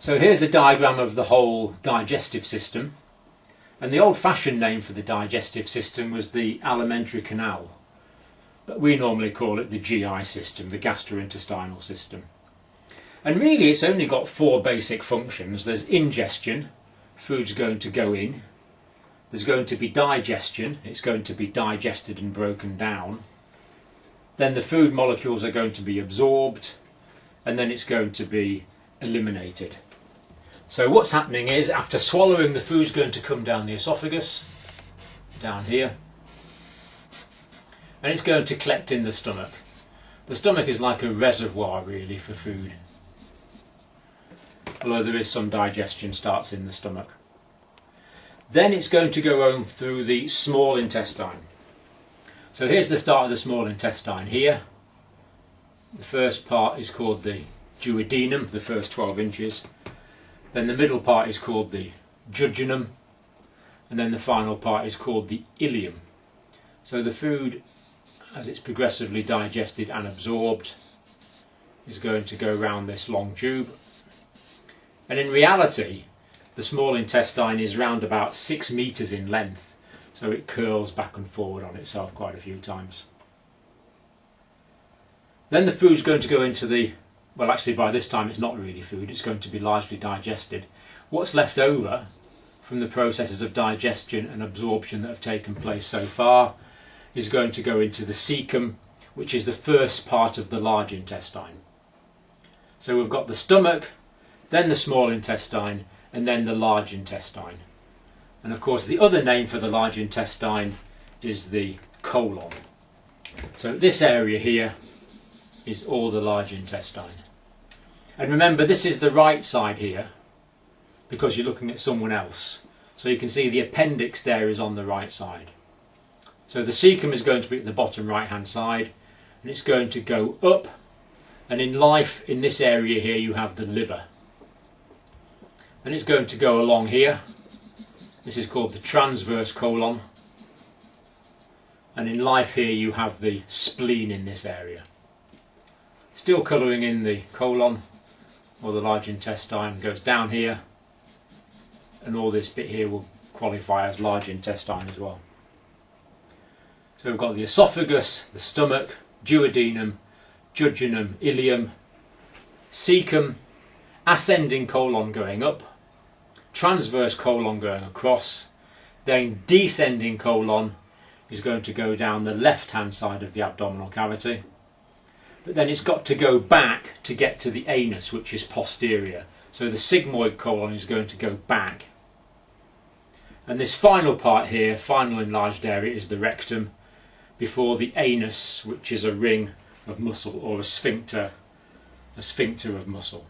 So here's a diagram of the whole digestive system, and the old-fashioned name for the digestive system was the alimentary canal, but we normally call it the GI system, the gastrointestinal system. And really it's only got four basic functions. There's ingestion, food's going to go in. There's going to be digestion, it's going to be digested and broken down. Then the food molecules are going to be absorbed, and then it's going to be eliminated. So what's happening is, after swallowing, the food's going to come down the esophagus, down here, and it's going to collect in the stomach. The stomach is like a reservoir really for food, although there is some digestion starts in the stomach. Then it's going to go on through the small intestine. So here's the start of the small intestine here. The first part is called the duodenum, the first 12 inches. Then the middle part is called the jejunum, and then the final part is called the ileum. So the food, as it's progressively digested and absorbed, is going to go round this long tube. And in reality, the small intestine is round about 6 meters in length, so it curls back and forward on itself quite a few times. Then the food's going to go into the, well, actually by this time it's not really food, it's going to be largely digested. What's left over from the processes of digestion and absorption that have taken place so far is going to go into the cecum, which is the first part of the large intestine. So we've got the stomach, then the small intestine, and then the large intestine. And of course the other name for the large intestine is the colon. So this area here is all the large intestine. And remember, this is the right side here because you're looking at someone else. So you can see the appendix there is on the right side. So the cecum is going to be at the bottom right hand side, and it's going to go up, and in life in this area here you have the liver. And it's going to go along here. This is called the transverse colon. And in life here you have the spleen in this area. Still colouring in the colon, or the large intestine, goes down here, and all this bit here will qualify as large intestine as well. So we've got the esophagus, the stomach, duodenum, jejunum, ileum, cecum, ascending colon going up, transverse colon going across, then descending colon is going to go down the left hand side of the abdominal cavity, but then it's got to go back to get to the anus, which is posterior. So the sigmoid colon is going to go back, and this final part here, final enlarged area, is the rectum, before the anus, which is a ring of muscle, or a sphincter of muscle.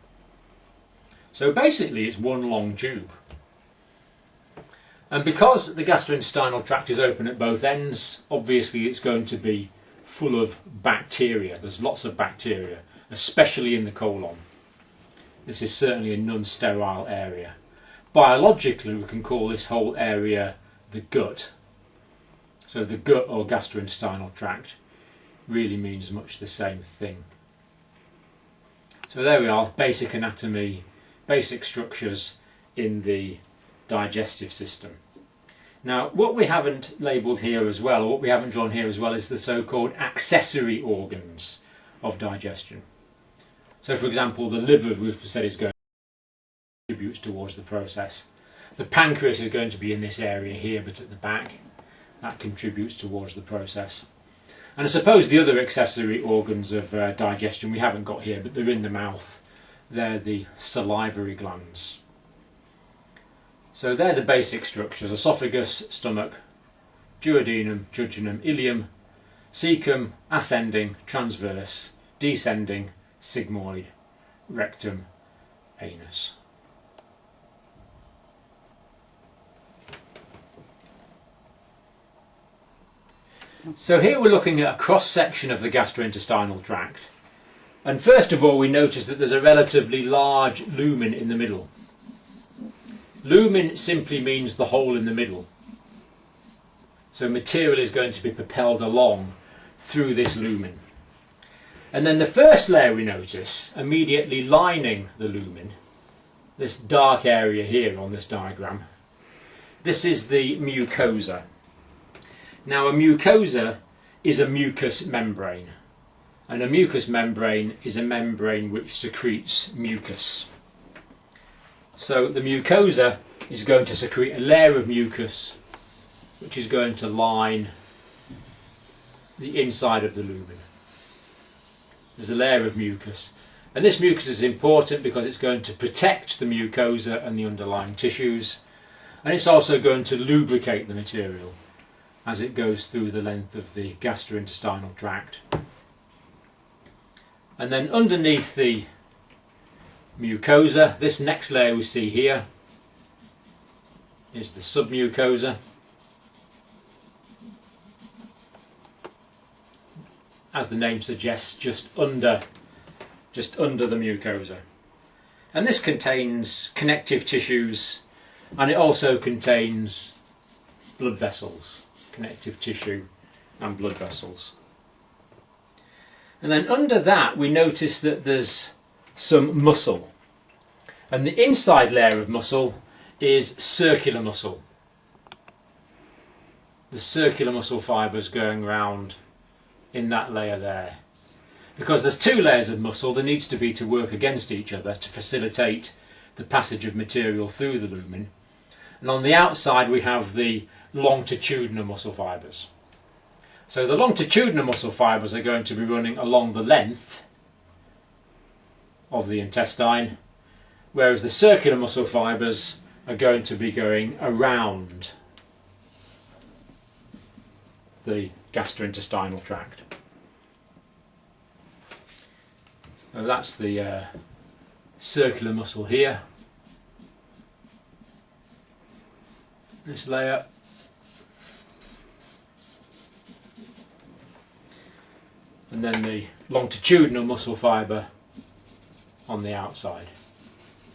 So basically it's one long tube. And because the gastrointestinal tract is open at both ends, obviously it's going to be full of bacteria. There's lots of bacteria, especially in the colon. This is certainly a non-sterile area. Biologically we can call this whole area the gut. So the gut or gastrointestinal tract really means much the same thing. So there we are, basic anatomy, basic structures in the digestive system. Now what we haven't labelled here as well, or what we haven't drawn here as well, is the so-called accessory organs of digestion. So for example, the liver, we've said, is going to contribute towards the process. The pancreas is going to be in this area here, but at the back. That contributes towards the process. And I suppose the other accessory organs of digestion we haven't got here, but they're in the mouth. They're the salivary glands. So they're the basic structures: esophagus, stomach, duodenum, jejunum, ileum, cecum, ascending, transverse, descending, sigmoid, rectum, anus. So here we're looking at a cross-section of the gastrointestinal tract, and first of all we notice that there's a relatively large lumen in the middle. Lumen simply means the hole in the middle. So material is going to be propelled along through this lumen. And then the first layer we notice, immediately lining the lumen, this dark area here on this diagram, this is the mucosa. Now a mucosa is a mucous membrane, and a mucous membrane is a membrane which secretes mucus. So the mucosa is going to secrete a layer of mucus which is going to line the inside of the lumen. There's a layer of mucus, and this mucus is important because it's going to protect the mucosa and the underlying tissues, and it's also going to lubricate the material as it goes through the length of the gastrointestinal tract. And then underneath the mucosa, this next layer we see here is the submucosa. As the name suggests, just under the mucosa. And this contains connective tissues, and it also contains blood vessels, connective tissue and blood vessels. And then under that we notice that there's some muscle, and the inside layer of muscle is circular muscle. The circular muscle fibres going around in that layer there. Because there's two layers of muscle, there needs to be to work against each other to facilitate the passage of material through the lumen. And on the outside we have the longitudinal muscle fibres. So the longitudinal muscle fibres are going to be running along the length of the intestine, whereas the circular muscle fibres are going to be going around the gastrointestinal tract. So that's the circular muscle here, this layer. And then the longitudinal muscle fibre on the outside.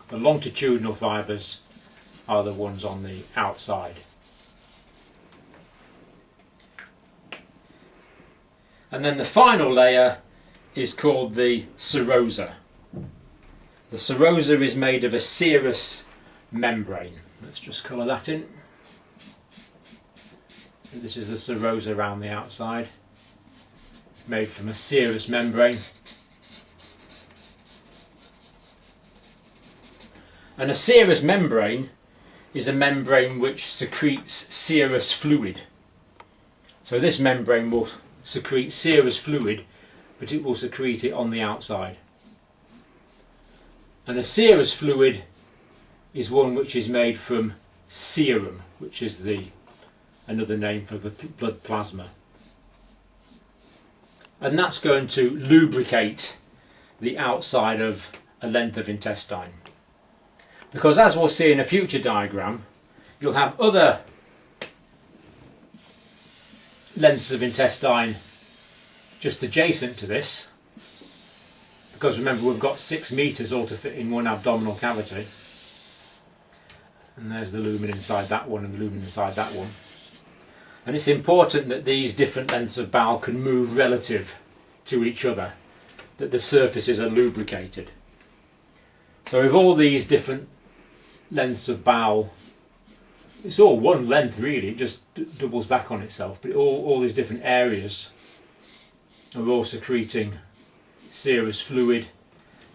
The longitudinal fibres are the ones on the outside. And then the final layer is called the serosa. The serosa is made of a serous membrane. Let's just colour that in. And this is the serosa around the outside, made from a serous membrane. And a serous membrane is a membrane which secretes serous fluid. So this membrane will secrete serous fluid, but it will secrete it on the outside. And a serous fluid is one which is made from serum, which is another name for the blood plasma. And that's going to lubricate the outside of a length of intestine. Because as we'll see in a future diagram, you'll have other lengths of intestine just adjacent to this, because remember we've got 6 metres all to fit in one abdominal cavity, and there's the lumen inside that one and the lumen inside that one. And it's important that these different lengths of bowel can move relative to each other, that the surfaces are lubricated. So with all these different lengths of bowel, it's all one length really, it just doubles back on itself, but all these different areas are all secreting serous fluid,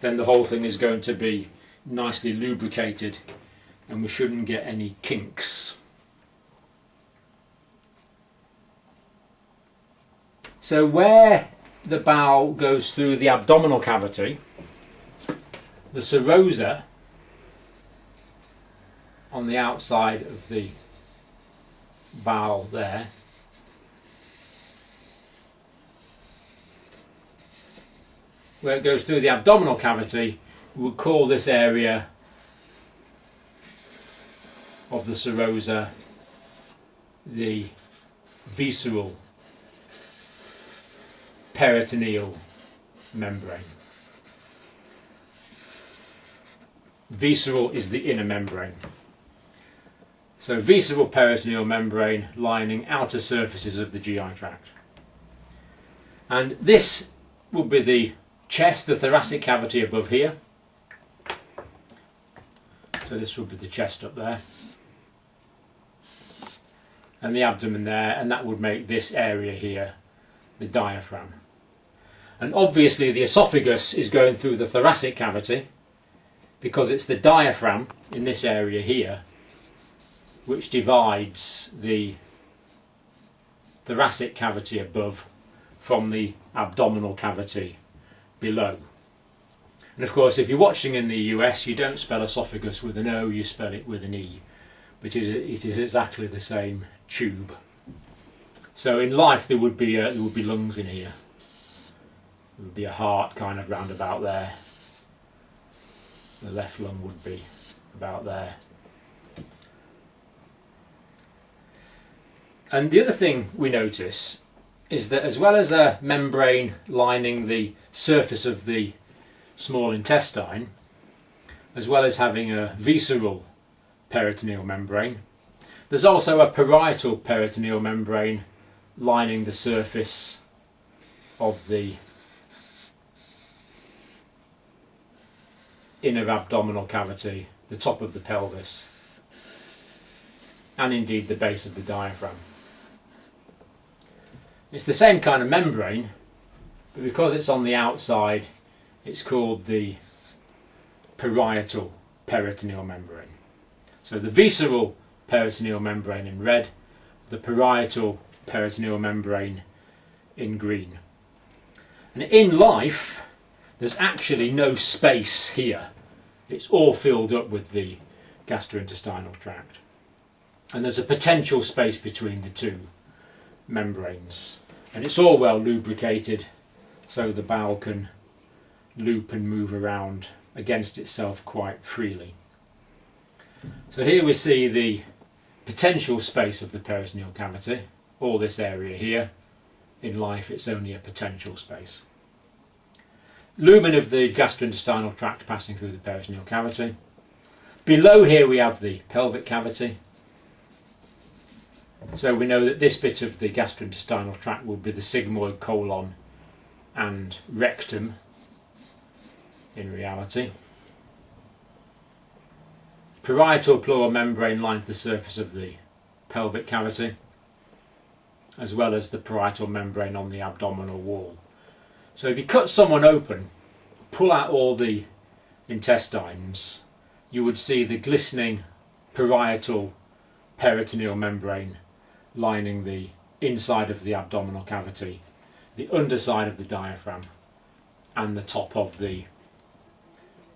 then the whole thing is going to be nicely lubricated and we shouldn't get any kinks. So where the bowel goes through the abdominal cavity, the serosa on the outside of the bowel there where it goes through the abdominal cavity, we would call this area of the serosa the visceral peritoneal membrane. Visceral is the inner membrane. So visceral peritoneal membrane lining outer surfaces of the GI tract. And this would be the chest, the thoracic cavity above here. So this would be the chest up there, and the abdomen there, and that would make this area here the diaphragm. And obviously the esophagus is going through the thoracic cavity, because it's the diaphragm in this area here which divides the thoracic cavity above from the abdominal cavity below. And of course, if you're watching in the US, you don't spell esophagus with an O, you spell it with an E, but it is exactly the same tube. So in life there would be lungs in here. There would be a heart kind of round about there. The left lung would be about there. And the other thing we notice is that as well as a membrane lining the surface of the small intestine, as well as having a visceral peritoneal membrane, there's also a parietal peritoneal membrane lining the surface of the inner abdominal cavity, the top of the pelvis, and indeed the base of the diaphragm. It's the same kind of membrane, but because it's on the outside, it's called the parietal peritoneal membrane. So the visceral peritoneal membrane in red, the parietal peritoneal membrane in green. And in life, there's actually no space here. It's all filled up with the gastrointestinal tract. And there's a potential space between the two membranes. And it's all well lubricated, so the bowel can loop and move around against itself quite freely. So here we see the potential space of the peritoneal cavity, all this area here. In life it's only a potential space. Lumen of the gastrointestinal tract passing through the peritoneal cavity. Below here we have the pelvic cavity. So we know that this bit of the gastrointestinal tract will be the sigmoid colon and rectum in reality. Parietal pleural membrane lines the surface of the pelvic cavity, as well as the parietal membrane on the abdominal wall. So if you cut someone open, pull out all the intestines, you would see the glistening parietal peritoneal membrane lining the inside of the abdominal cavity, the underside of the diaphragm, and the top of the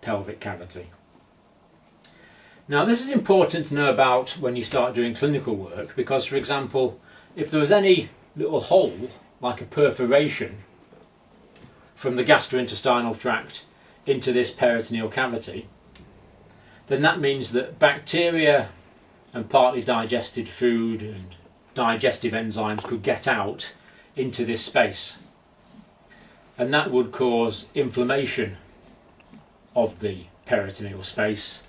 pelvic cavity. Now this is important to know about when you start doing clinical work, because for example, if there was any little hole, like a perforation, from the gastrointestinal tract into this peritoneal cavity, then that means that bacteria and partly digested food and digestive enzymes could get out into this space, and that would cause inflammation of the peritoneal space,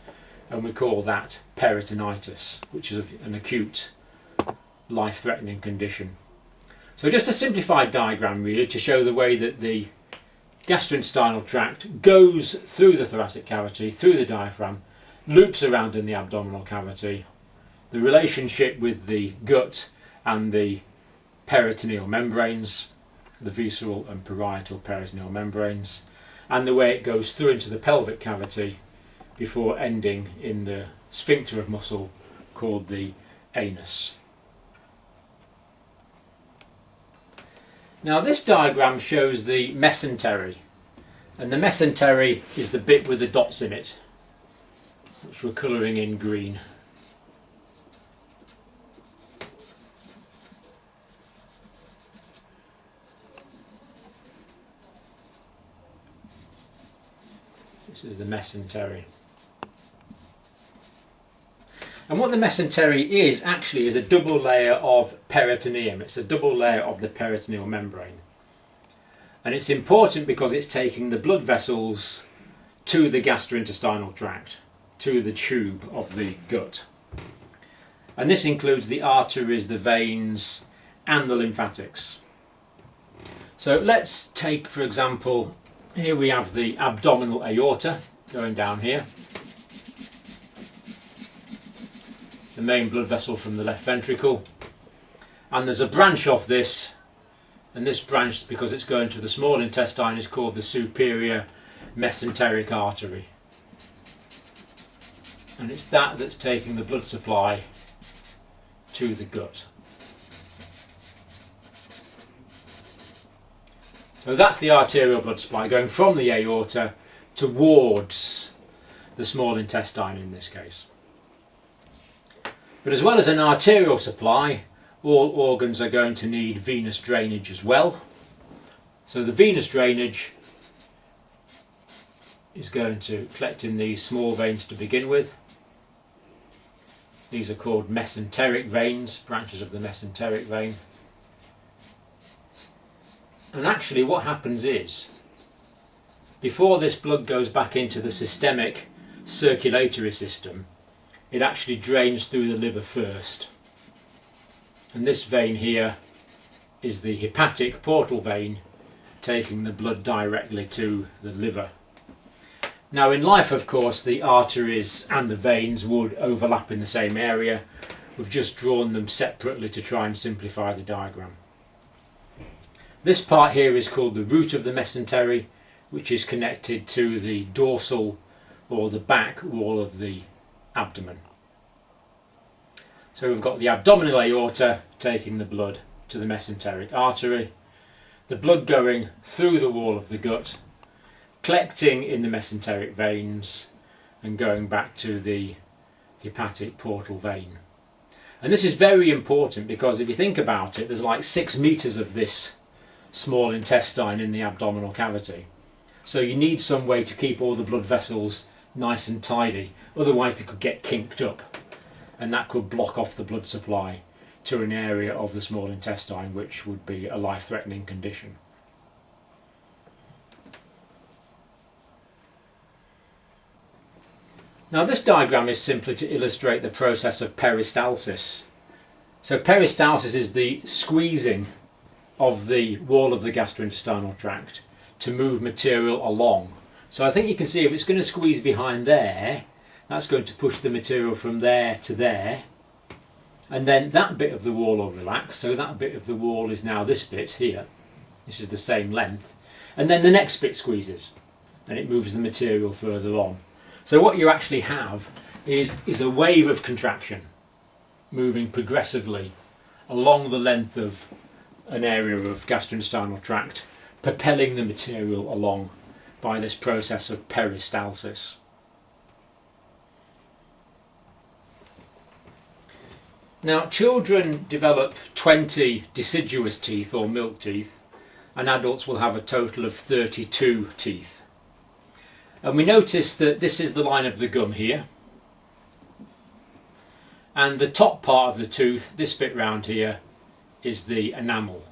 and we call that peritonitis, which is an acute life-threatening condition. So just a simplified diagram really to show the way that the gastrointestinal tract goes through the thoracic cavity, through the diaphragm, loops around in the abdominal cavity, the relationship with the gut and the peritoneal membranes, the visceral and parietal peritoneal membranes, and the way it goes through into the pelvic cavity before ending in the sphincter of muscle called the anus. Now this diagram shows the mesentery, and the mesentery is the bit with the dots in it, which we're colouring in green. This is the mesentery. And what the mesentery is actually is a double layer of peritoneum. It's a double layer of the peritoneal membrane. And it's important because it's taking the blood vessels to the gastrointestinal tract, to the tube of the gut. And this includes the arteries, the veins, and the lymphatics. So let's take, for example, here we have the abdominal aorta going down here. the main blood vessel from the left ventricle, and there's a branch off this, and this branch, because it's going to the small intestine, is called the superior mesenteric artery, and it's that that's taking the blood supply to the gut. So that's the arterial blood supply going from the aorta towards the small intestine in this case. But as well as an arterial supply, all organs are going to need venous drainage as well. So the venous drainage is going to collect in these small veins to begin with. These are called mesenteric veins, branches of the mesenteric vein. And actually what happens is, before this blood goes back into the systemic circulatory system, it actually drains through the liver first. And this vein here is the hepatic portal vein, taking the blood directly to the liver. Now in life, of course, the arteries and the veins would overlap in the same area. We've just drawn them separately to try and simplify the diagram. This part here is called the root of the mesentery, which is connected to the dorsal or the back wall of the abdomen. So we've got the abdominal aorta taking the blood to the mesenteric artery, the blood going through the wall of the gut, collecting in the mesenteric veins and going back to the hepatic portal vein. And this is very important because if you think about it, there's like 6 meters of this small intestine in the abdominal cavity. So you need some way to keep all the blood vessels nice and tidy, otherwise they could get kinked up, and that could block off the blood supply to an area of the small intestine which would be a life-threatening condition. Now this diagram is simply to illustrate the process of peristalsis. So peristalsis is the squeezing of the wall of the gastrointestinal tract to move material along. So I think you can see if it's going to squeeze behind there, that's going to push the material from there to there, and then that bit of the wall will relax, so that bit of the wall is now this bit here. This is the same length, and then the next bit squeezes and it moves the material further on. So what you actually have is a wave of contraction moving progressively along the length of an area of gastrointestinal tract, propelling the material along by this process of peristalsis. Now children develop 20 deciduous teeth or milk teeth, and adults will have a total of 32 teeth. And we notice that this is the line of the gum here, and the top part of the tooth, this bit round here, is the enamel.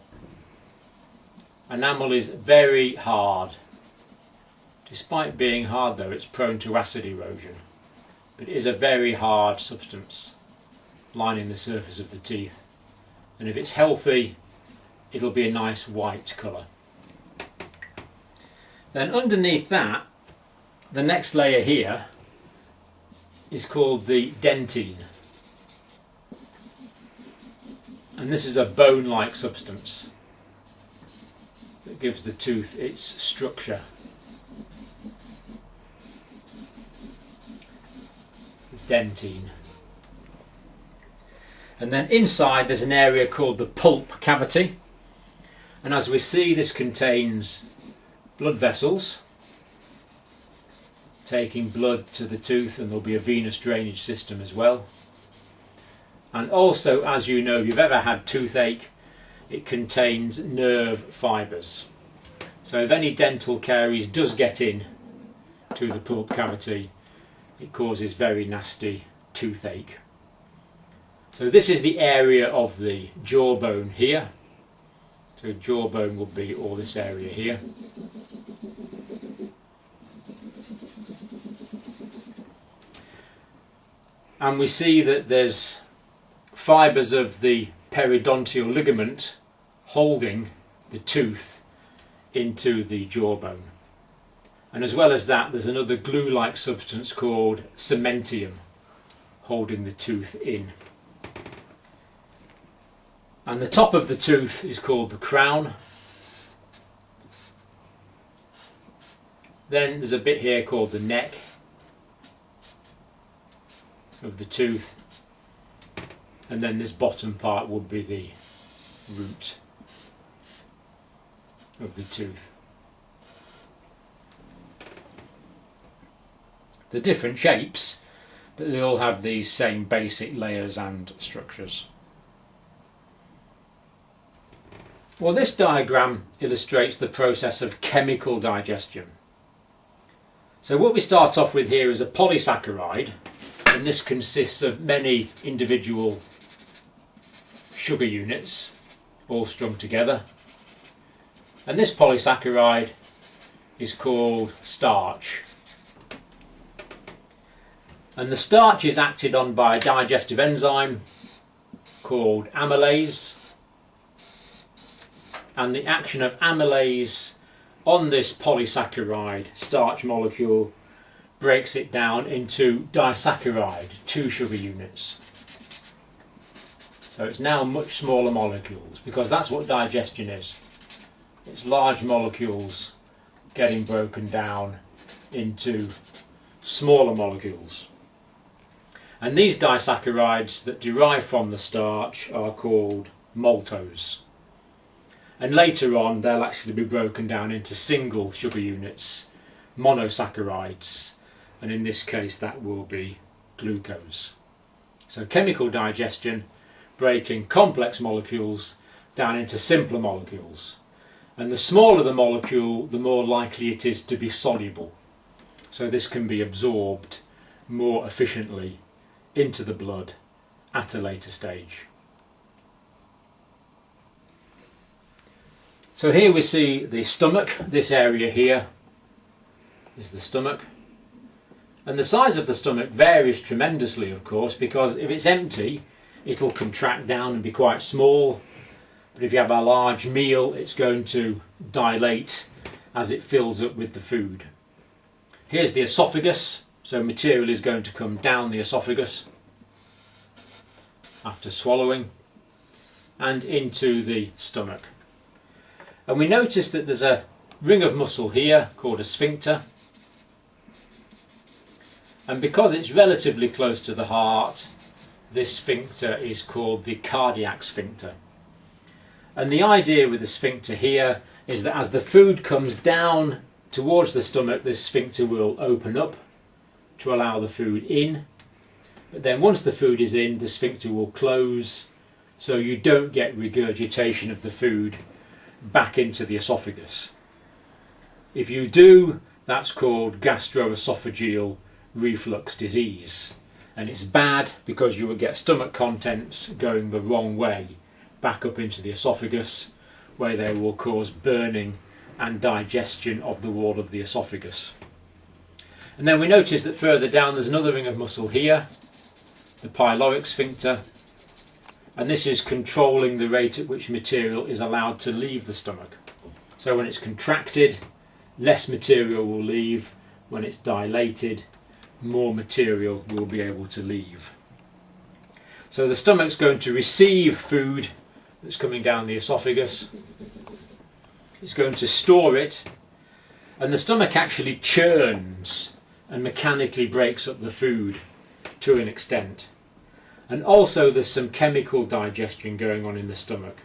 Enamel is very hard. Despite being hard though, it's prone to acid erosion, but it is a very hard substance lining the surface of the teeth, and if it's healthy it'll be a nice white colour. Then underneath that, the next layer here is called the dentine, and this is a bone-like substance that gives the tooth its structure. The dentine. And then inside there's an area called the pulp cavity, and as we see, this contains blood vessels taking blood to the tooth, and there'll be a venous drainage system as well. And also, as you know, if you've ever had toothache, it contains nerve fibres. So if any dental caries does get in to the pulp cavity, it causes very nasty toothache. So this is the area of the jawbone here. So jawbone will be all this area here. And we see that there's fibres of the periodontal ligament holding the tooth into the jawbone. And as well as that, there's another glue-like substance called cementium holding the tooth in. And the top of the tooth is called the crown. Then there's a bit here called the neck of the tooth, and then this bottom part would be the root of the tooth. They're different shapes, but they all have these same basic layers and structures. Well, this diagram illustrates the process of chemical digestion. So what we start off with here is a polysaccharide, and this consists of many individual sugar units all strung together. And this polysaccharide is called starch. And the starch is acted on by a digestive enzyme called amylase. And the action of amylase on this polysaccharide starch molecule breaks it down into disaccharide, 2 sugar units. So it's now much smaller molecules, because that's what digestion is. It's large molecules getting broken down into smaller molecules. And these disaccharides that derive from the starch are called maltose. And later on they'll actually be broken down into single sugar units, monosaccharides, and in this case that will be glucose. So chemical digestion, breaking complex molecules down into simpler molecules. And the smaller the molecule, the more likely it is to be soluble. So this can be absorbed more efficiently into the blood at a later stage. So here we see the stomach. This area here is the stomach. And the size of the stomach varies tremendously, of course, because if it's empty, it'll contract down and be quite small. But if you have a large meal, it's going to dilate as it fills up with the food. Here's the esophagus. So material is going to come down the esophagus after swallowing and into the stomach. And we notice that there's a ring of muscle here called a sphincter. And because it's relatively close to the heart, this sphincter is called the cardiac sphincter. And the idea with the sphincter here is that as the food comes down towards the stomach, this sphincter will open up to allow the food in. But then once the food is in, the sphincter will close, so you don't get regurgitation of the food back into the esophagus. If you do, that's called gastroesophageal reflux disease, and it's bad because you will get stomach contents going the wrong way back up into the esophagus, where they will cause burning and digestion of the wall of the esophagus. And then we notice that further down there's another ring of muscle here, the pyloric sphincter, and this is controlling the rate at which material is allowed to leave the stomach. So when it's contracted, less material will leave. When it's dilated, more material will be able to leave. So the stomach's going to receive food that's coming down the esophagus. It's going to store it, and the stomach actually churns and mechanically breaks up the food to an extent. And also there's some chemical digestion going on in the stomach,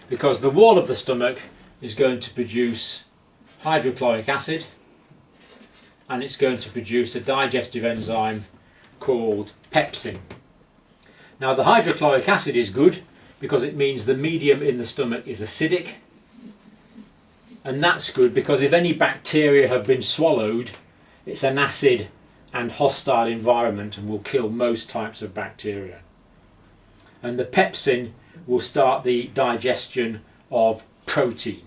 because the wall of the stomach is going to produce hydrochloric acid, and it's going to produce a digestive enzyme called pepsin. Now the hydrochloric acid is good because it means the medium in the stomach is acidic, and that's good because if any bacteria have been swallowed, it's an acid and hostile environment and will kill most types of bacteria. And the pepsin will start the digestion of protein.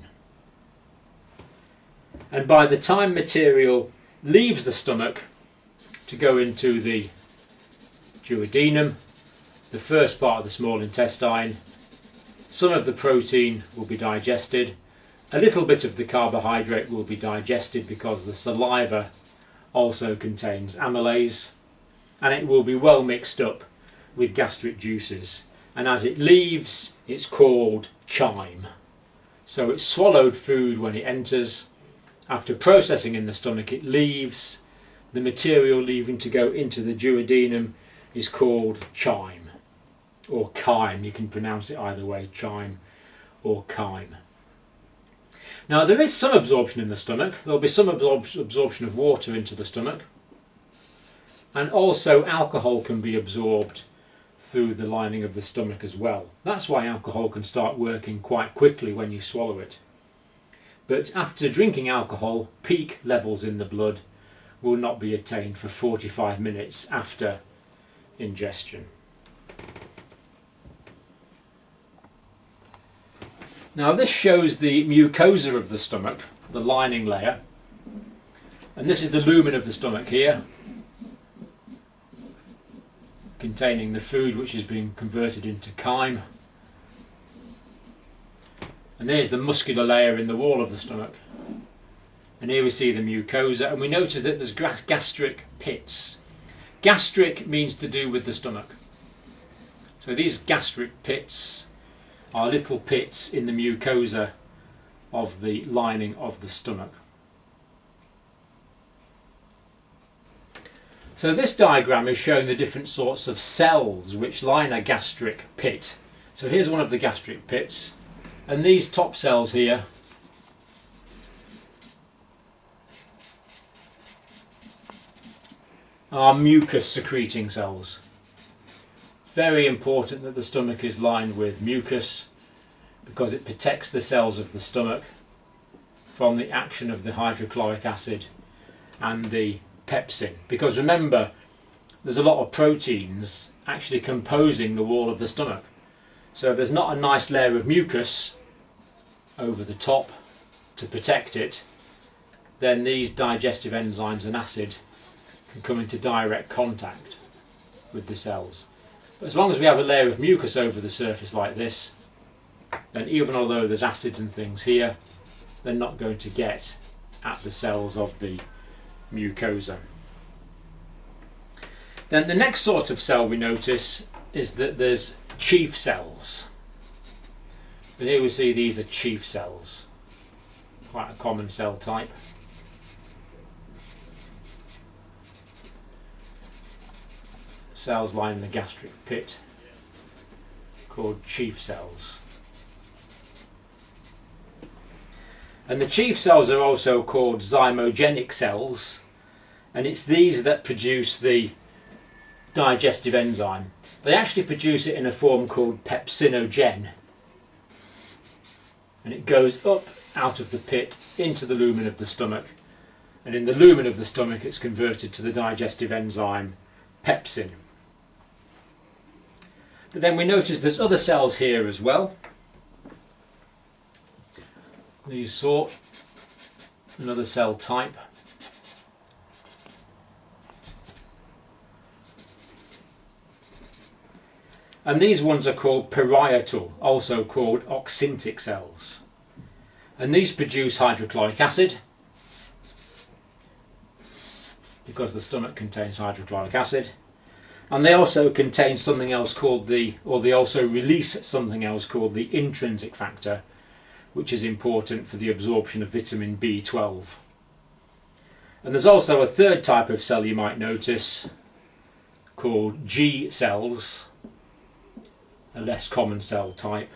And by the time material leaves the stomach to go into the duodenum, the first part of the small intestine, some of the protein will be digested, a little bit of the carbohydrate will be digested because the saliva also contains amylase, and it will be well mixed up with gastric juices and as it leaves it's called chyme. So it's swallowed food when it enters. After processing in the stomach it leaves. The material leaving to go into the duodenum is called chyme, or chyme. You can pronounce it either way, chyme or chyme. Now there is some absorption in the stomach. There will be some absorption of water into the stomach, and also alcohol can be absorbed through the lining of the stomach as well. That's why alcohol can start working quite quickly when you swallow it. But after drinking alcohol, peak levels in the blood will not be attained for 45 minutes after ingestion. Now this shows the mucosa of the stomach, the lining layer, and this is the lumen of the stomach here, containing the food which is being converted into chyme. And there's the muscular layer in the wall of the stomach. And here we see the mucosa, and we notice that there's gastric pits. Gastric means to do with the stomach. So these gastric pits are little pits in the mucosa of the lining of the stomach. So this diagram is showing the different sorts of cells which line a gastric pit. So here's one of the gastric pits, and these top cells here are mucus secreting cells. Very important that the stomach is lined with mucus because it protects the cells of the stomach from the action of the hydrochloric acid and the pepsin. Because remember, there's a lot of proteins actually composing the wall of the stomach. So if there's not a nice layer of mucus over the top to protect it, then these digestive enzymes and acid can come into direct contact with the cells. But as long as we have a layer of mucus over the surface like this, then even although there's acids and things here, they're not going to get at the cells of the mucosa. Then the next sort of cell we notice is that there's chief cells. But here we see these are chief cells, quite a common cell type. Cells lining the gastric pit, called chief cells. And the chief cells are also called zymogenic cells, and it's these that produce the digestive enzyme. They actually produce it in a form called pepsinogen, and it goes up out of the pit into the lumen of the stomach, and in the lumen of the stomach it's converted to the digestive enzyme pepsin. But then we notice there's other cells here as well. These sort, another cell type. And these ones are called parietal, also called oxyntic cells. And these produce hydrochloric acid, because the stomach contains hydrochloric acid. And they also contain something else called they also release something else called the intrinsic factor, which is important for the absorption of vitamin B12. And there's also a third type of cell you might notice called G cells, a less common cell type.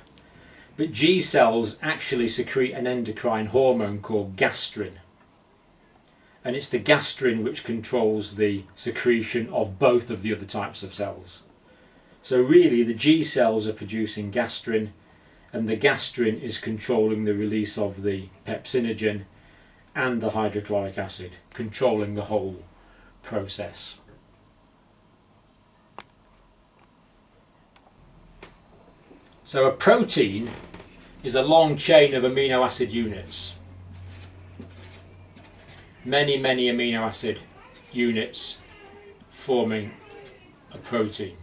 But G cells actually secrete an endocrine hormone called gastrin. And it's the gastrin which controls the secretion of both of the other types of cells. So really the G cells are producing gastrin, and the gastrin is controlling the release of the pepsinogen and the hydrochloric acid, controlling the whole process. So a protein is a long chain of amino acid units. Many amino acid units forming a protein.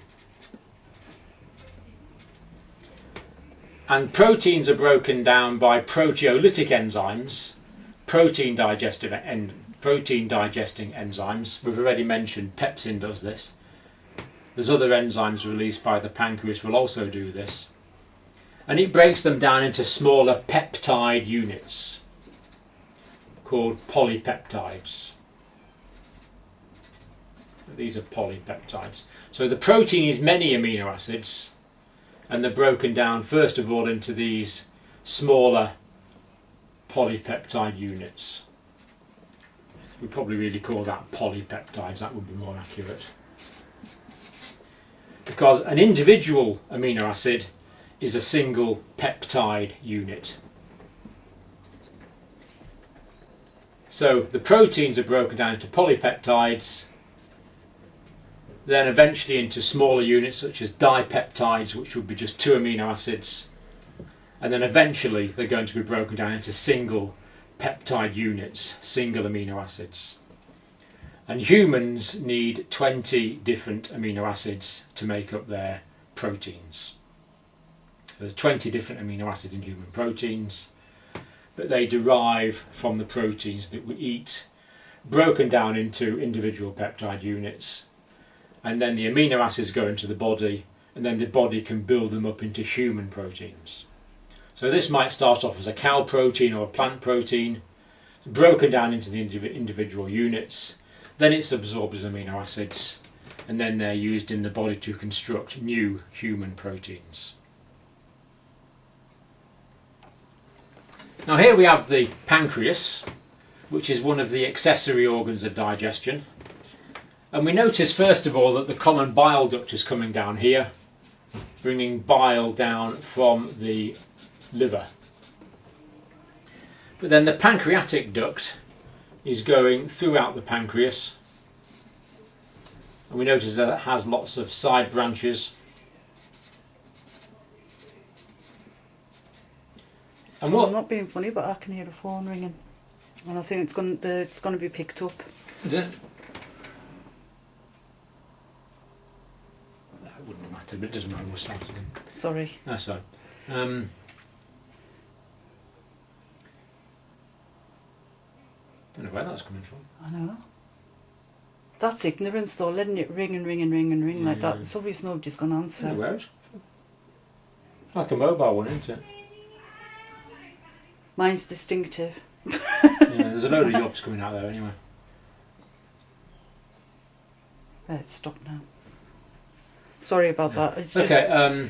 And proteins are broken down by proteolytic enzymes, protein digesting enzymes. We've already mentioned pepsin does this. There's other enzymes released by the pancreas will also do this. And it breaks them down into smaller peptide units called polypeptides. These are polypeptides. So the protein is many amino acids, and they're broken down first of all into these smaller polypeptide units. We probably really call that polypeptides, that would be more accurate. Because an individual amino acid is a single peptide unit. So the proteins are broken down into polypeptides, then eventually into smaller units such as dipeptides, which would be just 2 amino acids, and then eventually they're going to be broken down into single peptide units, single amino acids. And humans need 20 different amino acids to make up their proteins. There's 20 different amino acids in human proteins, but they derive from the proteins that we eat, broken down into individual peptide units, and then the amino acids go into the body, and then the body can build them up into human proteins. So this might start off as a cow protein or a plant protein, broken down into the individual units, then it's absorbed as amino acids, and then they're used in the body to construct new human proteins. Now here we have the pancreas, which is one of the accessory organs of digestion. And we notice first of all that the common bile duct is coming down here, bringing bile down from the liver. But then the pancreatic duct is going throughout the pancreas, and we notice that it has lots of side branches. And what? I'm not being funny, but I can hear a phone ringing, and I think it's going to be picked up. Is it? That wouldn't matter, but it doesn't matter. We'll start again. Sorry. That's fine. Don't know where that's coming from. I know. That's ignorance though, letting it ring and ring and ring and ring like that. It's obvious nobody's going to answer. I don't know where it's coming from. It's like a mobile one, isn't it? Mine's distinctive. Yeah, there's a load of yobs coming out there anyway. There, it's stopped now. Sorry about that. It's just... Okay,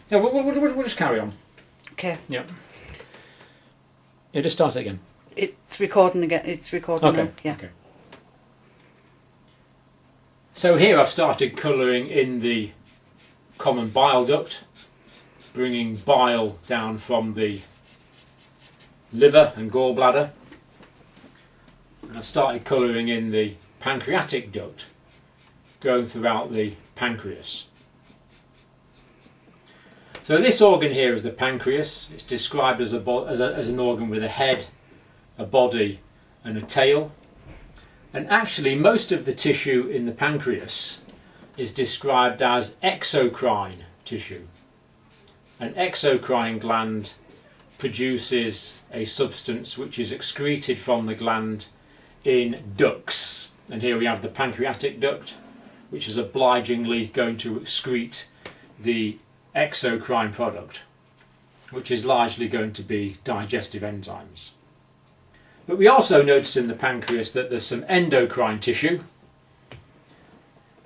yeah, we'll just carry on. Okay. Yeah. Yeah, just start it again. It's recording again. It's recording Okay. now. Yeah. Okay. So here I've started colouring in the common bile duct, bringing bile down from the liver and gallbladder, and I've started colouring in the pancreatic duct, going throughout the pancreas. So this organ here is the pancreas. It's described as an organ with a head, a body and a tail. And actually most of the tissue in the pancreas is described as exocrine tissue. An exocrine gland produces a substance which is excreted from the gland in ducts. And here we have the pancreatic duct, which is obligingly going to excrete the exocrine product, which is largely going to be digestive enzymes. But we also notice in the pancreas that there's some endocrine tissue.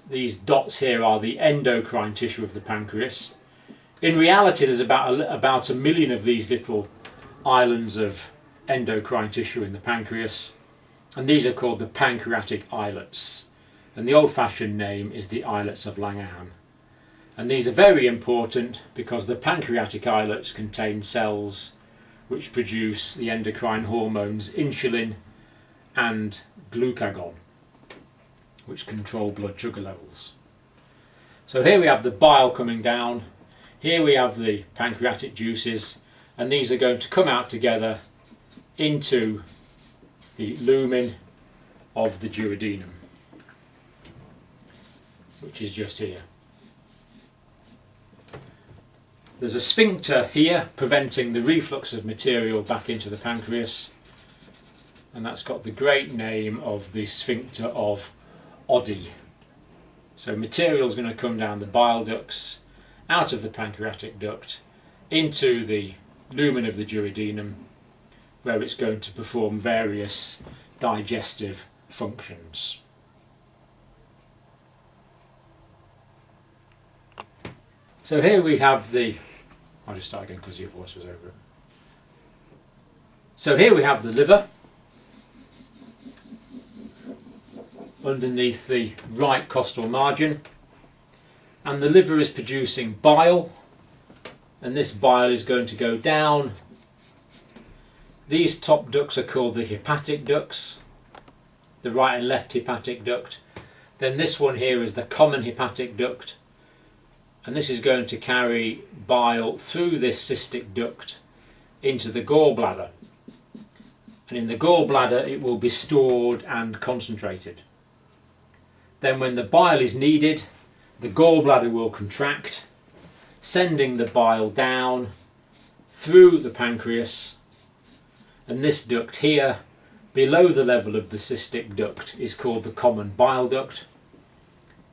These dots here are the endocrine tissue of the pancreas. In reality, there's about 1 million of these little islands of endocrine tissue in the pancreas, and these are called the pancreatic islets. And the old-fashioned name is the islets of Langerhans. And these are very important because the pancreatic islets contain cells which produce the endocrine hormones insulin and glucagon, which control blood sugar levels. So here we have the bile coming down, here we have the pancreatic juices, and these are going to come out together into the lumen of the duodenum, which is just here. There's a sphincter here preventing the reflux of material back into the pancreas, and that's got the great name of the sphincter of Oddi. So material is going to come down the bile ducts, out of the pancreatic duct, into the lumen of the duodenum, where it's going to perform various digestive functions. So here we have the, I'll just start again because your voice was over it. So here we have the liver underneath the right costal margin, and the liver is producing bile, and this bile is going to go down. These top ducts are called the hepatic ducts, the right and left hepatic duct. Then this one here is the common hepatic duct, and this is going to carry bile through this cystic duct into the gallbladder, and in the gallbladder it will be stored and concentrated. Then when the bile is needed, the gallbladder will contract, sending the bile down through the pancreas, and this duct here below the level of the cystic duct is called the common bile duct,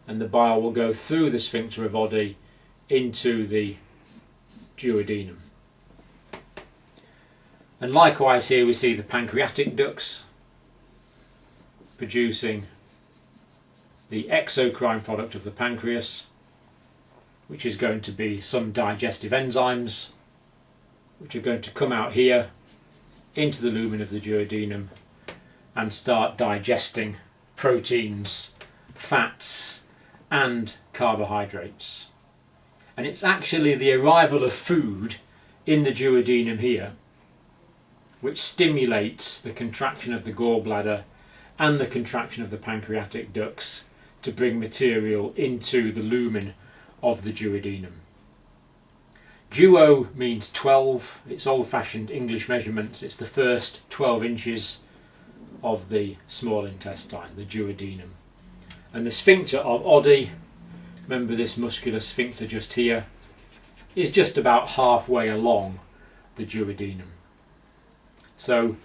and the bile will go through the sphincter of Oddi into the duodenum. And likewise here we see the pancreatic ducts producing the exocrine product of the pancreas, which is going to be some digestive enzymes which are going to come out here into the lumen of the duodenum and start digesting proteins, fats and carbohydrates. And it's actually the arrival of food in the duodenum here which stimulates the contraction of the gallbladder and the contraction of the pancreatic ducts to bring material into the lumen of the duodenum. Duo means 12, it's old-fashioned English measurements, it's the first 12 inches of the small intestine, the duodenum. And the sphincter of Oddi, remember this muscular sphincter just here, is just about halfway along the duodenum. So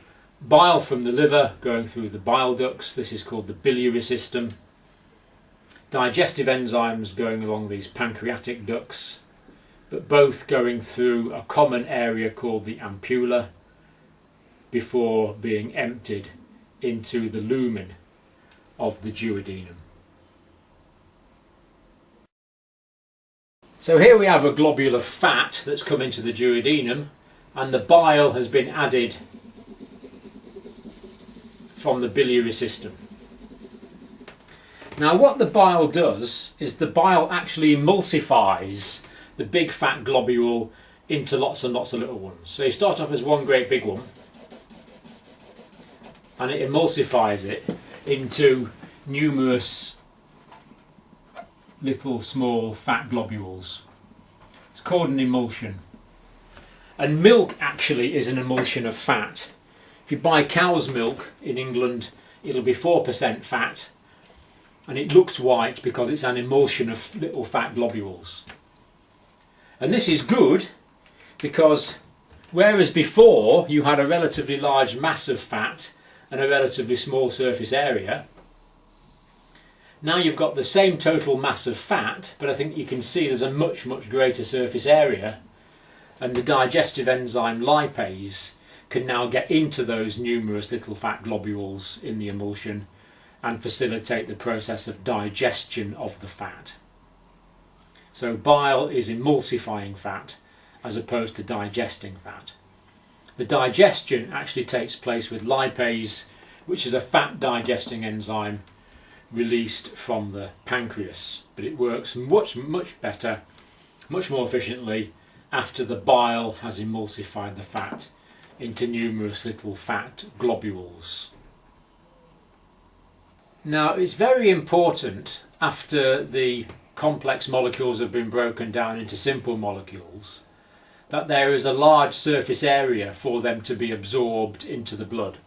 bile from the liver going through the bile ducts, this is called the biliary system. Digestive enzymes going along these pancreatic ducts, but both going through a common area called the ampulla before being emptied into the lumen of the duodenum. So here we have a globule of fat that's come into the duodenum, and the bile has been added from the biliary system. Now what the bile does is the bile actually emulsifies the big fat globule into lots and lots of little ones. So you start off as one great big one, and it emulsifies it into numerous little small fat globules. It's called an emulsion. And milk actually is an emulsion of fat. If you buy cow's milk in England, it'll be 4% fat, and it looks white because it's an emulsion of little fat globules. And this is good because whereas before you had a relatively large mass of fat and a relatively small surface area, now you've got the same total mass of fat, but I think you can see there's a much greater surface area, and the digestive enzyme lipase can now get into those numerous little fat globules in the emulsion and facilitate the process of digestion of the fat. So bile is emulsifying fat as opposed to digesting fat. The digestion actually takes place with lipase, which is a fat digesting enzyme released from the pancreas, but it works much better, much more efficiently after the bile has emulsified the fat into numerous little fat globules. Now it's very important after the complex molecules have been broken down into simple molecules that there is a large surface area for them to be absorbed into the blood.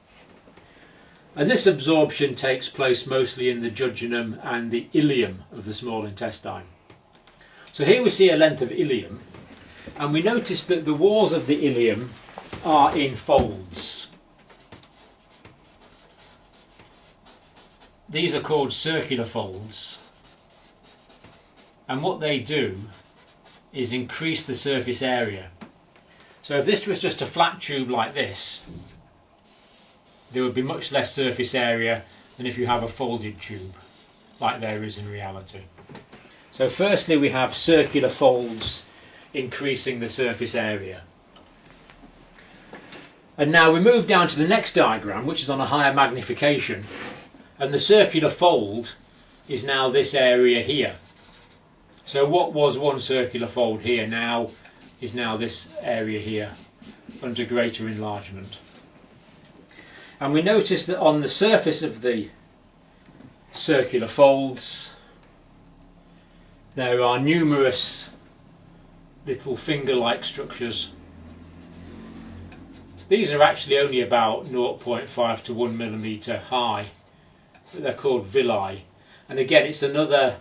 And this absorption takes place mostly in the jejunum and the ileum of the small intestine. So here we see a length of ileum, and we notice that the walls of the ileum are in folds. These are called circular folds, and what they do is increase the surface area. So if this was just a flat tube like this, there would be much less surface area than if you have a folded tube like there is in reality. So firstly we have circular folds increasing the surface area. And now we move down to the next diagram, which is on a higher magnification, and the circular fold is now this area here. So what was one circular fold here now is now this area here under greater enlargement. And we notice that on the surface of the circular folds there are numerous little finger-like structures. These are actually only about 0.5 to 1 millimetre high, but they're called villi. And again, it's another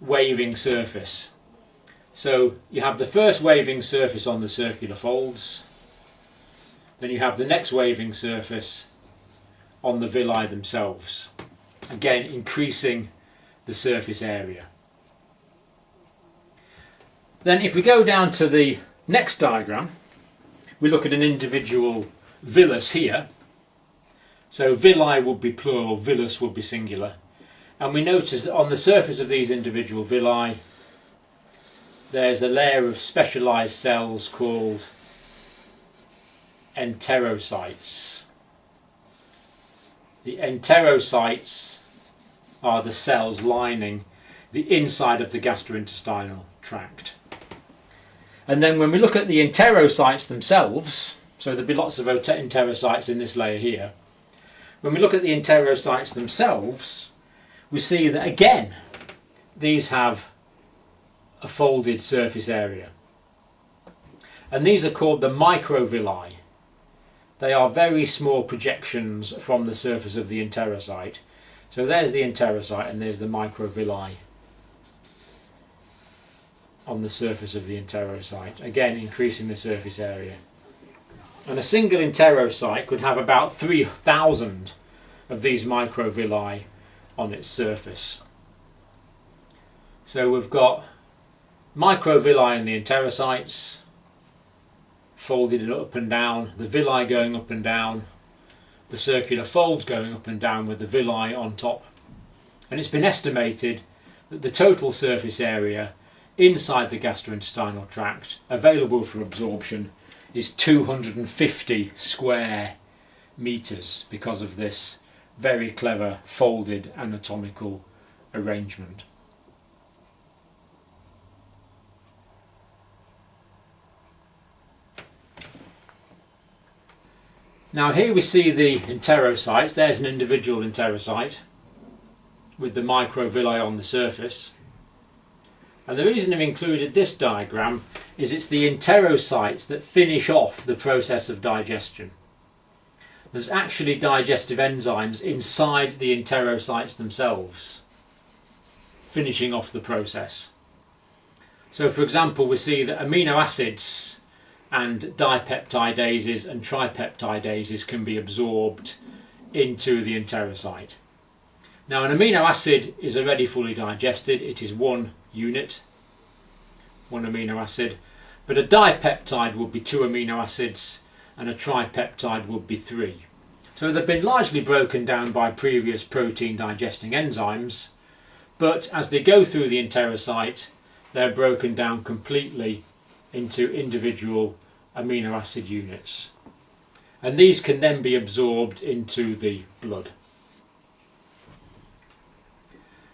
waving surface. So you have the first waving surface on the circular folds, then you have the next waving surface on the villi themselves, again increasing the surface area. Then if we go down to the next diagram, we look at an individual villus here. So villi would be plural, villus would be singular. And we notice that on the surface of these individual villi there's a layer of specialised cells called enterocytes. The enterocytes are the cells lining the inside of the gastrointestinal tract. And then when we look at the enterocytes themselves, so there'll be lots of enterocytes in this layer here, when we look at the enterocytes themselves, we see that again these have a folded surface area. And these are called the microvilli. They are very small projections from the surface of the enterocyte. So there's the enterocyte and there's the microvilli on the surface of the enterocyte, again increasing the surface area. And a single enterocyte could have about 3,000 of these microvilli on its surface. So we've got microvilli in the enterocytes, folded up and down, the villi going up and down, the circular folds going up and down with the villi on top. And it's been estimated that the total surface area inside the gastrointestinal tract available for absorption is 250 square metres because of this very clever folded anatomical arrangement. Now here we see the enterocytes. There's an individual enterocyte with the microvilli on the surface. And the reason I've included this diagram is it's the enterocytes that finish off the process of digestion. There's actually digestive enzymes inside the enterocytes themselves, finishing off the process. So for example, we see that amino acids and dipeptidases and tripeptidases can be absorbed into the enterocyte. Now an amino acid is already fully digested, it is one unit, one amino acid, but a dipeptide would be 2 amino acids and a tripeptide would be 3. So they've been largely broken down by previous protein digesting enzymes, but as they go through the enterocyte they're broken down completely into individual amino acid units, and these can then be absorbed into the blood.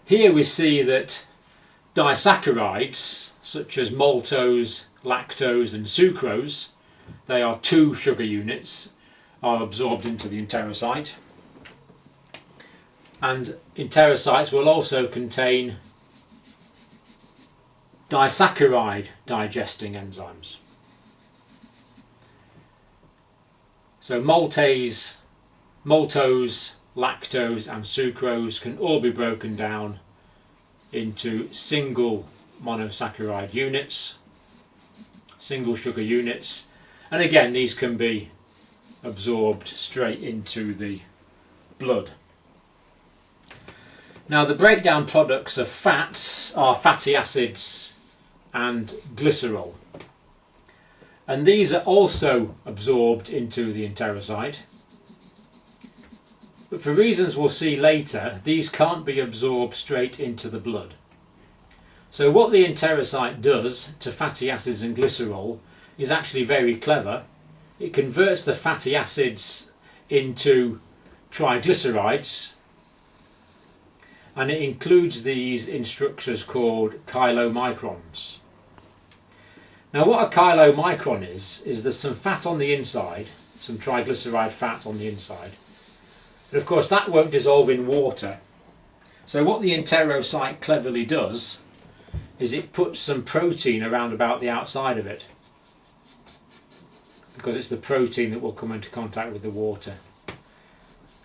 Here we see that disaccharides such as maltose, lactose and sucrose, they are 2 sugar units, are absorbed into the enterocyte. And enterocytes will also contain disaccharide digesting enzymes. So maltose, lactose and sucrose can all be broken down into single monosaccharide units, single sugar units, and again these can be absorbed straight into the blood. Now the breakdown products of fats are fatty acids and glycerol. And these are also absorbed into the enterocyte. But for reasons we'll see later, these can't be absorbed straight into the blood. So what the enterocyte does to fatty acids and glycerol is actually very clever. It converts the fatty acids into triglycerides, and it includes these in structures called chylomicrons. Now what a chylomicron is there's some fat on the inside, some triglyceride fat on the inside. But of course that won't dissolve in water. So what the enterocyte cleverly does is it puts some protein around about the outside of it, because it's the protein that will come into contact with the water.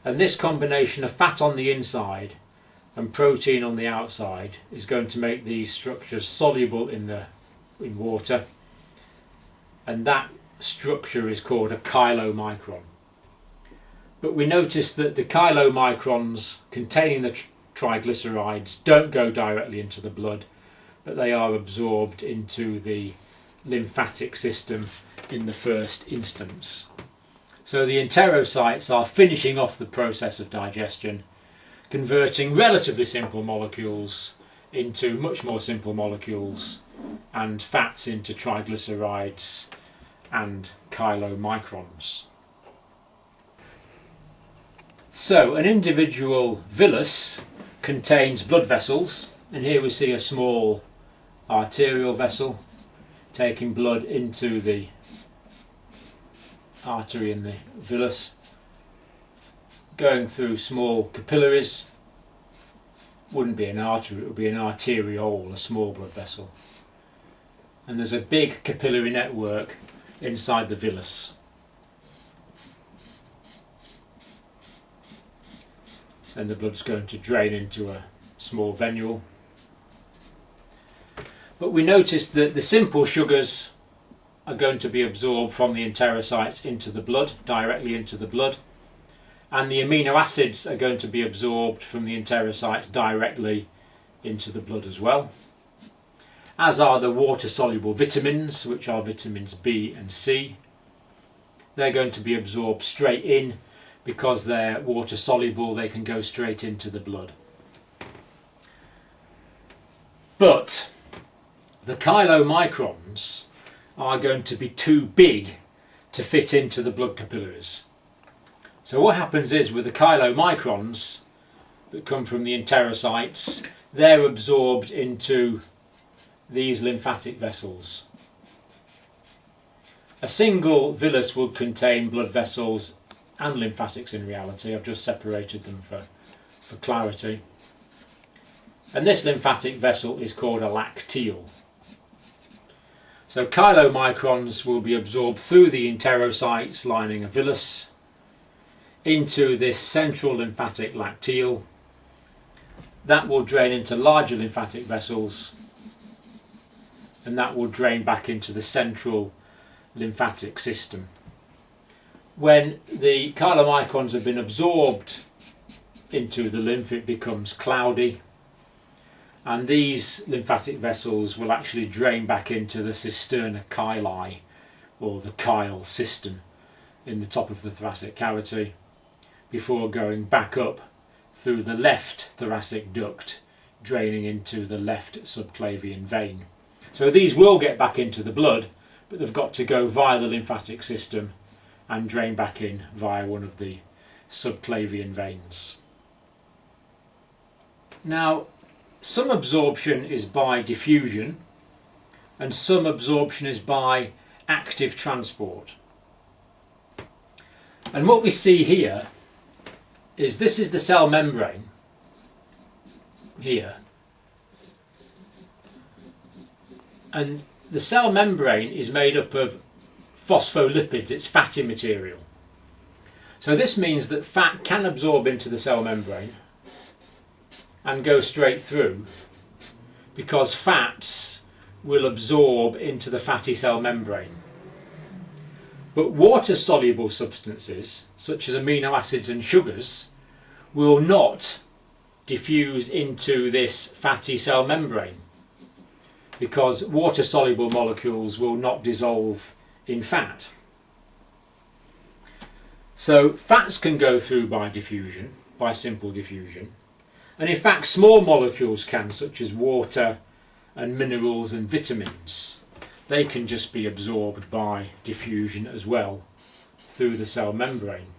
And this combination of fat on the inside and protein on the outside is going to make these structures soluble in water, and that structure is called a chylomicron. But we notice that the chylomicrons containing the triglycerides don't go directly into the blood, but they are absorbed into the lymphatic system in the first instance. So the enterocytes are finishing off the process of digestion, converting relatively simple molecules into much more simple molecules, and fats into triglycerides and chylomicrons. So an individual villus contains blood vessels, and here we see a small arterial vessel taking blood into the artery in the villus, going through small capillaries. Wouldn't be an artery, it would be an arteriole, a small blood vessel. And there's a big capillary network inside the villus. Then the blood's going to drain into a small venule. But we notice that the simple sugars are going to be absorbed from the enterocytes into the blood, directly into the blood, and the amino acids are going to be absorbed from the enterocytes directly into the blood as well, as are the water-soluble vitamins, which are vitamins B and C. They're going to be absorbed straight in because they're water-soluble, they can go straight into the blood. But the chylomicrons are going to be too big to fit into the blood capillaries. So what happens is with the chylomicrons that come from the enterocytes, they're absorbed into these lymphatic vessels. A single villus would contain blood vessels and lymphatics in reality. I've just separated them for clarity. And this lymphatic vessel is called a lacteal. So chylomicrons will be absorbed through the enterocytes lining a villus into this central lymphatic lacteal. That will drain into larger lymphatic vessels, and that will drain back into the central lymphatic system. When the chylomicrons have been absorbed into the lymph, it becomes cloudy, and these lymphatic vessels will actually drain back into the cisterna chyli, or the chyle cistern in the top of the thoracic cavity, before going back up through the left thoracic duct, draining into the left subclavian vein. So these will get back into the blood, but they've got to go via the lymphatic system and drain back in via one of the subclavian veins. Now, some absorption is by diffusion and some absorption is by active transport. And what we see here is this is the cell membrane here, and the cell membrane is made up of phospholipids, it's fatty material. So this means that fat can absorb into the cell membrane and go straight through, because fats will absorb into the fatty cell membrane. But water-soluble substances, such as amino acids and sugars, will not diffuse into this fatty cell membrane, because water-soluble molecules will not dissolve in fat. So fats can go through by diffusion, by simple diffusion, and in fact small molecules can, such as water and minerals and vitamins. They can just be absorbed by diffusion as well through the cell membrane.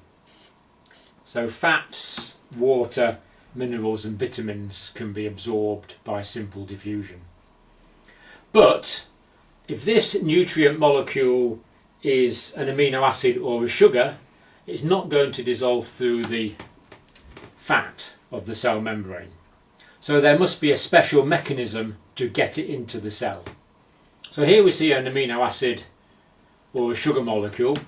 So fats, water, minerals and vitamins can be absorbed by simple diffusion. But if this nutrient molecule is an amino acid or a sugar, it's not going to dissolve through the fat of the cell membrane. So there must be a special mechanism to get it into the cell. So here we see an amino acid or a sugar molecule,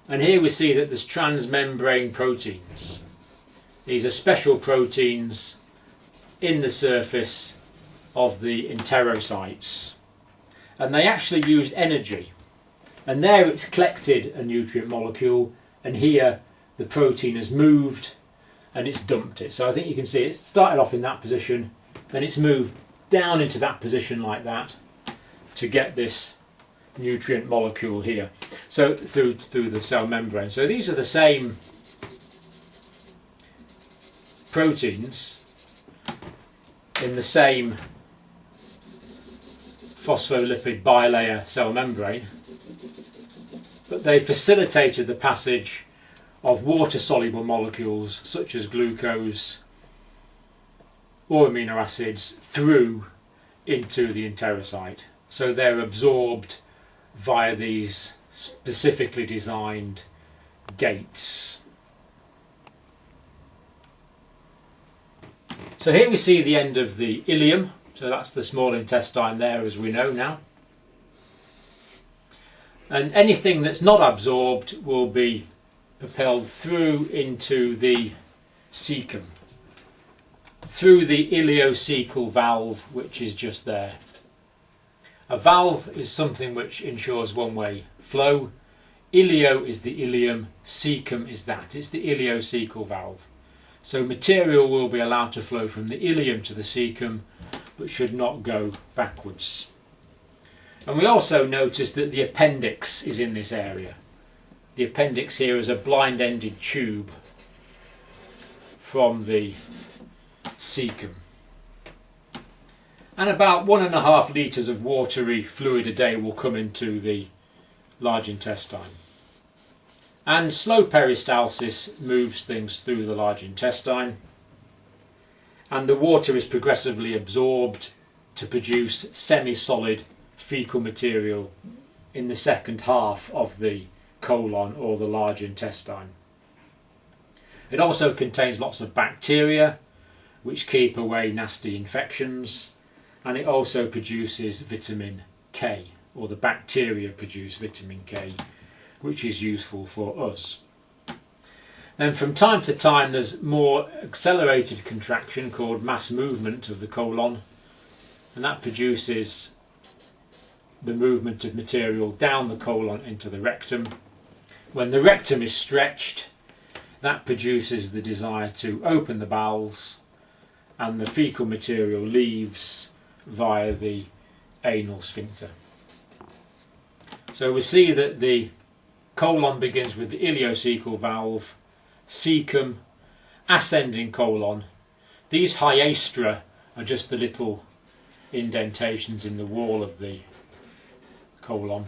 and here we see that there's transmembrane proteins. These are special proteins in the surface of the enterocytes, and they actually use energy. And there it's collected a nutrient molecule, and here the protein has moved and it's dumped it. So I think you can see it started off in that position, then it's moved down into that position like that to get this nutrient molecule here, so through the cell membrane. So these are the same proteins in the same phospholipid bilayer cell membrane, but they facilitated the passage of water-soluble molecules such as glucose or amino acids through into the enterocyte. So they're absorbed via these specifically designed gates. So here we see the end of the ileum, so that's the small intestine there as we know now. And anything that's not absorbed will be propelled through into the cecum, through the ileocecal valve, which is just there. A valve is something which ensures one-way flow. Ileo is the ileum, cecum is that. It's the ileocecal valve. So material will be allowed to flow from the ileum to the cecum, but should not go backwards. And we also notice that the appendix is in this area. The appendix here is a blind-ended tube from the cecum. And about 1.5 litres of watery fluid a day will come into the large intestine. And slow peristalsis moves things through the large intestine, and the water is progressively absorbed to produce semi-solid fecal material in the second half of the colon or the large intestine. It also contains lots of bacteria which keep away nasty infections, and it also produces vitamin K, or the bacteria produce vitamin K, which is useful for us. Then from time to time there's more accelerated contraction called mass movement of the colon, and that produces the movement of material down the colon into the rectum. When the rectum is stretched, that produces the desire to open the bowels, and the fecal material leaves via the anal sphincter. So we see that the colon begins with the ileocecal valve, cecum, ascending colon. These hiastra are just the little indentations in the wall of the colon.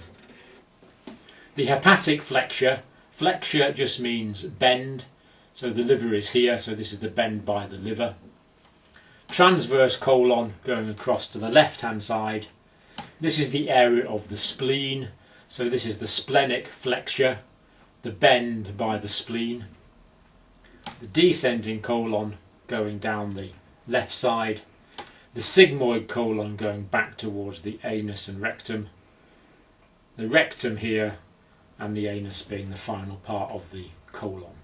The hepatic flexure, flexure just means bend, so the liver is here, so this is the bend by the liver. Transverse colon going across to the left hand side. This is the area of the spleen, so this is the splenic flexure, the bend by the spleen. The descending colon going down the left side, the sigmoid colon going back towards the anus and rectum, the rectum here, and the anus being the final part of the colon.